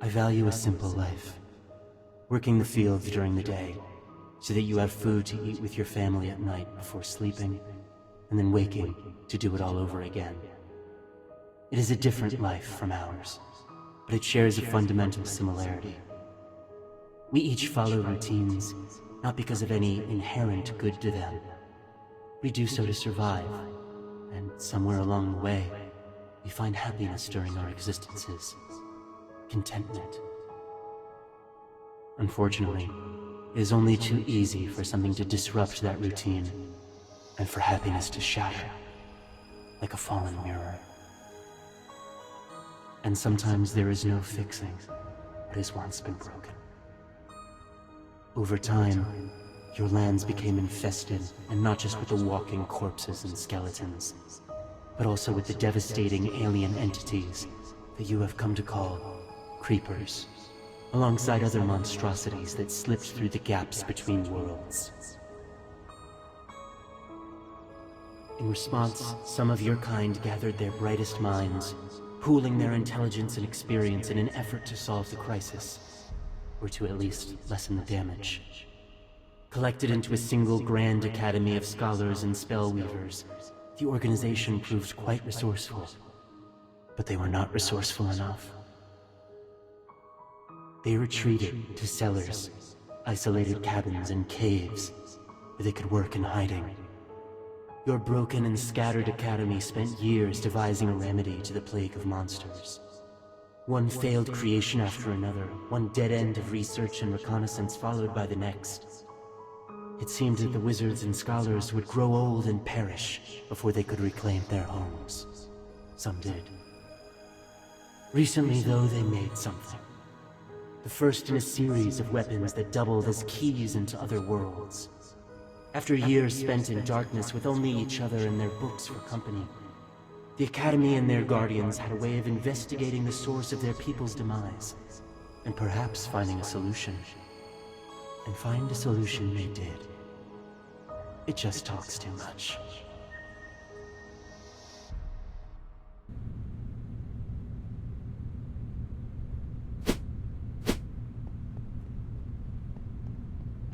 I value a simple life. Working the fields during the day, so that you have food to eat with your family at night before sleeping, and then waking to do it all over again. It is a different life from ours, but it shares a fundamental similarity. We each follow routines, not because of any inherent good to them. We do so to survive, and somewhere along the way, we find happiness during our existences. Contentment. Unfortunately, it is only too easy for something to disrupt that routine, and for happiness to shatter, like a fallen mirror. And sometimes there is no fixing what has once been broken. Over time, your lands became infested, and not just with the walking corpses and skeletons, but also with the devastating alien entities that you have come to call creepers, alongside other monstrosities that slipped through the gaps between worlds. In response, some of your kind gathered their brightest minds, pooling their intelligence and experience in an effort to solve the crisis, or to at least lessen the damage. Collected into a single grand academy of scholars and spellweavers, the organization proved quite resourceful, but they were not resourceful enough. They retreated to cellars, isolated cabins, and caves where they could work in hiding. Your broken and scattered academy spent years devising a remedy to the plague of monsters. One failed creation after another, one dead end of research and reconnaissance followed by the next. It seemed that the wizards and scholars would grow old and perish before they could reclaim their homes. Some did. Recently, though, they made something. The first in a series of weapons that doubled as keys into other worlds. After years spent in darkness with only each other and their books for company, the Academy and their guardians had a way of investigating the source of their people's demise, and perhaps finding a solution. And find a solution they did. It just talks too much.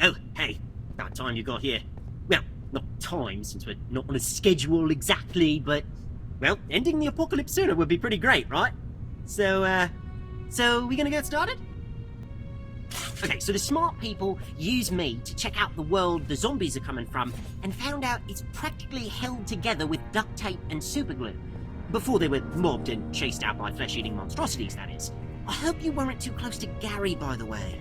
Oh, hey, about time you got here. Well, not time, since we're not on a schedule exactly, but, well, ending the apocalypse sooner would be pretty great, right? So we gonna get started? Okay, so the smart people used me to check out the world the zombies are coming from, and found out it's practically held together with duct tape and superglue. Before they were mobbed and chased out by flesh-eating monstrosities, that is. I hope you weren't too close to Gary, by the way.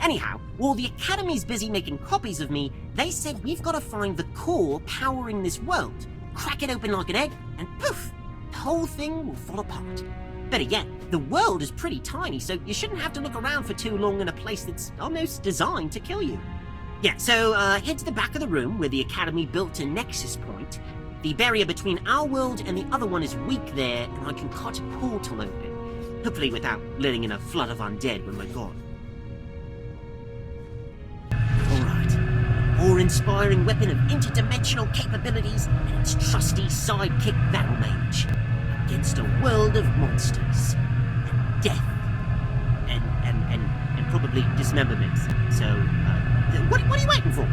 Anyhow, while the Academy's busy making copies of me, they said we've got to find the core powering this world, crack it open like an egg, and poof, the whole thing will fall apart. Better yet, the world is pretty tiny, so you shouldn't have to look around for too long in a place that's almost designed to kill you. Yeah, so head to the back of the room where the Academy built a nexus point. The barrier between our world and the other one is weak there, and I can cut a portal open. Hopefully without letting in a flood of undead when we're gone. Awe-inspiring weapon of interdimensional capabilities and its trusty sidekick Battle Mage against a world of monsters and death and probably dismemberment. So, what are you waiting for?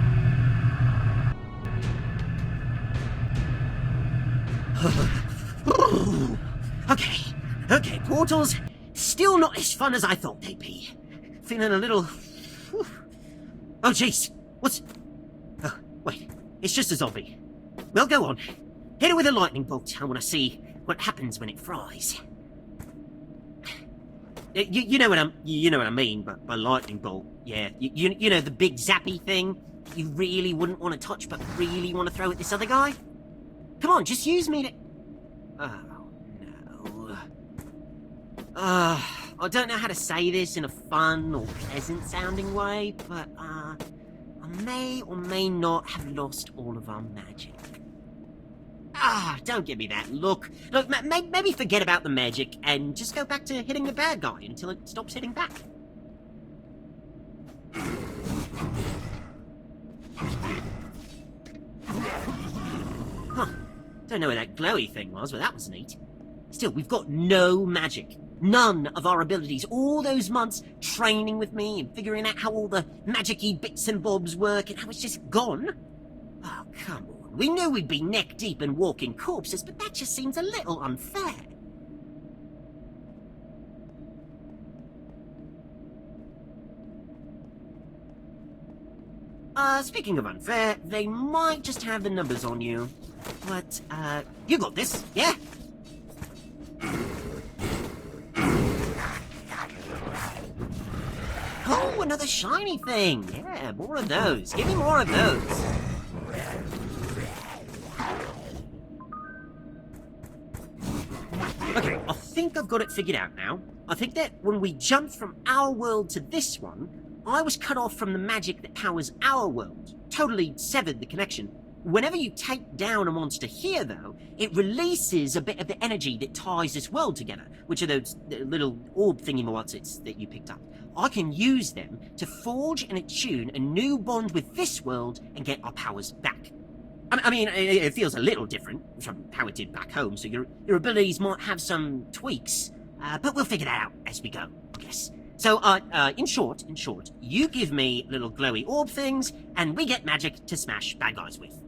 Okay, portals still not as fun as I thought they'd be. Feeling a little. Oh jeez, what's? Oh, wait, it's just a zombie. Well, go on. Hit it with a lightning bolt. I want to see what happens when it fries. You know what I mean by lightning bolt. Yeah, you know the big zappy thing you really wouldn't want to touch, but really want to throw at this other guy. Come on, just use me to. Oh no. I don't know how to say this in a fun or pleasant-sounding way, but I may or may not have lost all of our magic. Don't give me that look. Look, maybe forget about the magic and just go back to hitting the bad guy until it stops hitting back. Huh. Don't know where that glowy thing was, but that was neat. Still, we've got no magic. none of our abilities. All those months training with me and figuring out how all the magic-y bits and bobs work, and how it's just gone. Oh, come on. We knew we'd be neck-deep in walking corpses, but that just seems a little unfair. Speaking of unfair, they might just have the numbers on you. But, you got this, yeah? Oh, another shiny thing! Yeah, more of those. Give me more of those. Okay, I think I've got it figured out now. I think that when we jumped from our world to this one, I was cut off from the magic that powers our world. Totally severed the connection. Whenever you take down a monster here, though, it releases a bit of the energy that ties this world together, which are those little orb thingy-mowatsits that you picked up. I can use them to forge and attune a new bond with this world and get our powers back. I mean, it feels a little different from how it did back home, so your abilities might have some tweaks, but we'll figure that out as we go, I guess. So, in short, you give me little glowy orb things, and we get magic to smash bad guys with.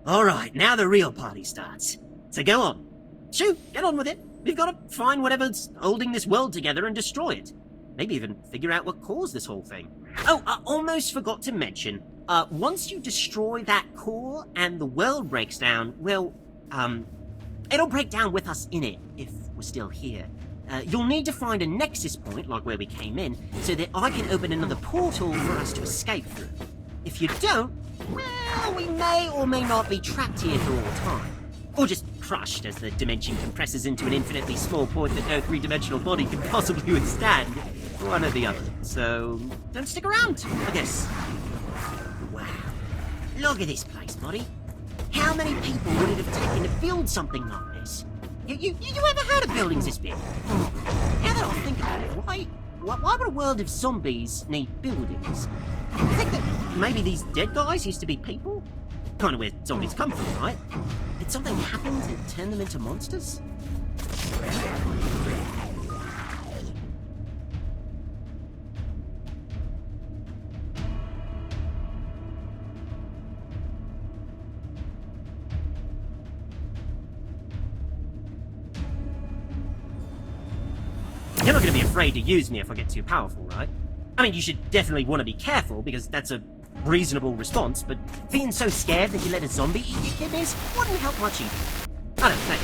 Alright, now the real party starts. So go on. Shoot, get on with it. We've got to find whatever's holding this world together and destroy it. Maybe even figure out what caused this whole thing. Oh, I almost forgot to mention, once you destroy that core and the world breaks down, well, it'll break down with us in it, if we're still here. You'll need to find a nexus point, like where we came in, so that I can open another portal for us to escape through. If you don't, well, we may or may not be trapped here for all time. Or just crushed as the dimension compresses into an infinitely small point that no three-dimensional body can possibly withstand. One or the other. So, don't stick around, I guess. Wow. Look at this place, buddy. How many people would it have taken to build something like this? You ever heard of buildings this big? Now that I think about it, why would a world of zombies need buildings? I think that maybe these dead guys used to be people? Kind of where zombies come from, right? Did something happen to turn them into monsters? You're not going to be afraid to use me if I get too powerful, right? I mean, you should definitely want to be careful, because that's a reasonable response, but being so scared that you let a zombie eat your kidneys wouldn't help much either. I don't think.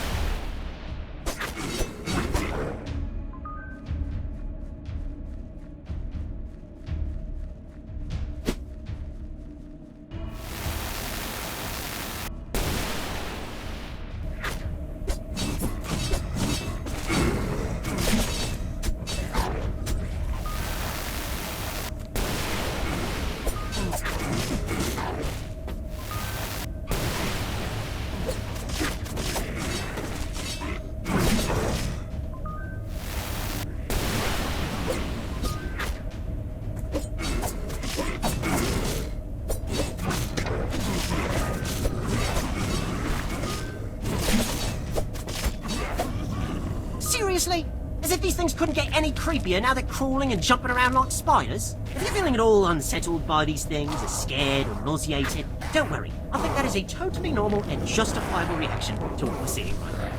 these things couldn't get any creepier now they're crawling and jumping around like spiders? If you're feeling at all unsettled by these things, or scared or nauseated, don't worry. I think that is a totally normal and justifiable reaction to what we're seeing right now.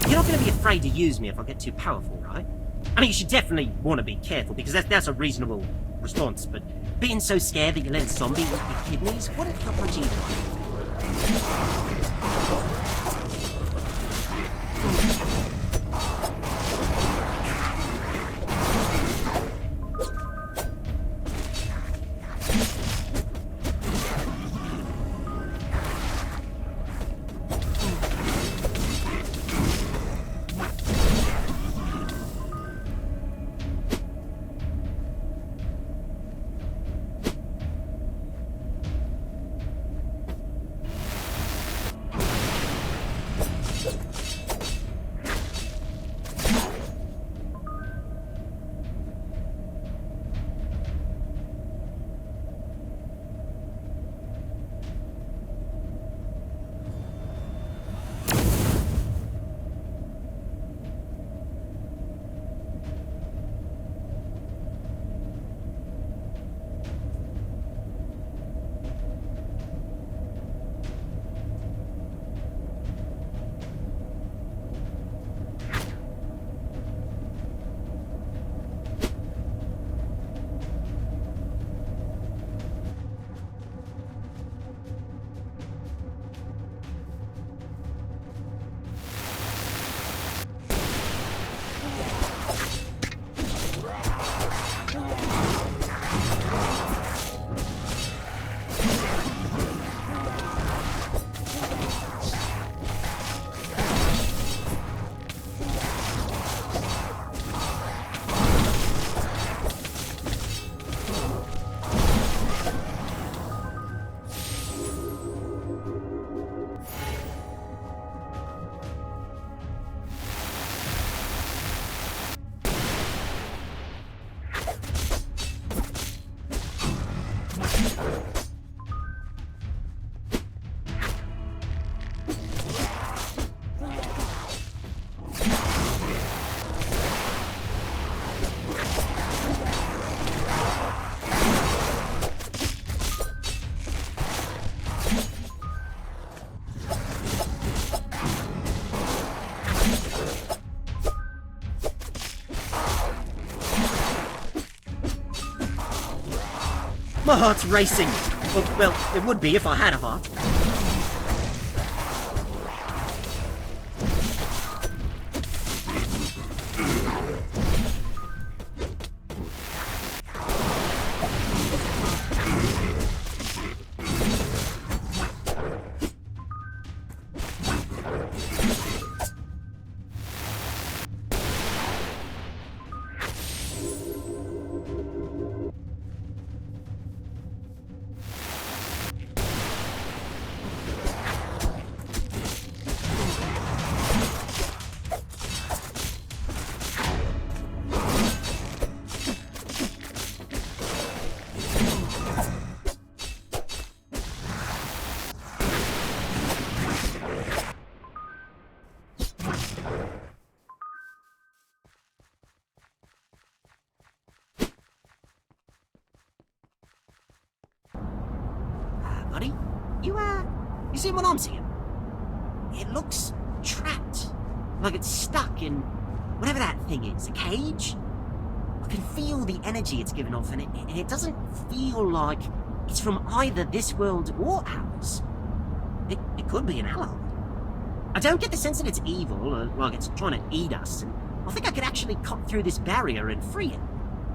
You're not going to be afraid to use me if I get too powerful, right? I mean, you should definitely want to be careful, because that's a reasonable response, but being so scared that you let a zombie eat your kidneys wouldn't help much either. My heart's racing. Well, it would be if I had a heart. Buddy, you see what I'm seeing? It looks trapped, like it's stuck in whatever that thing is, a cage? I can feel the energy it's giving off, and it doesn't feel like it's from either this world or ours. It could be an ally. I don't get the sense that it's evil, or like it's trying to eat us, and I think I could actually cut through this barrier and free it.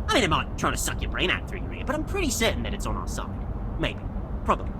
I mean, it might try to suck your brain out through your ear, but I'm pretty certain that it's on our side. Maybe. Probably.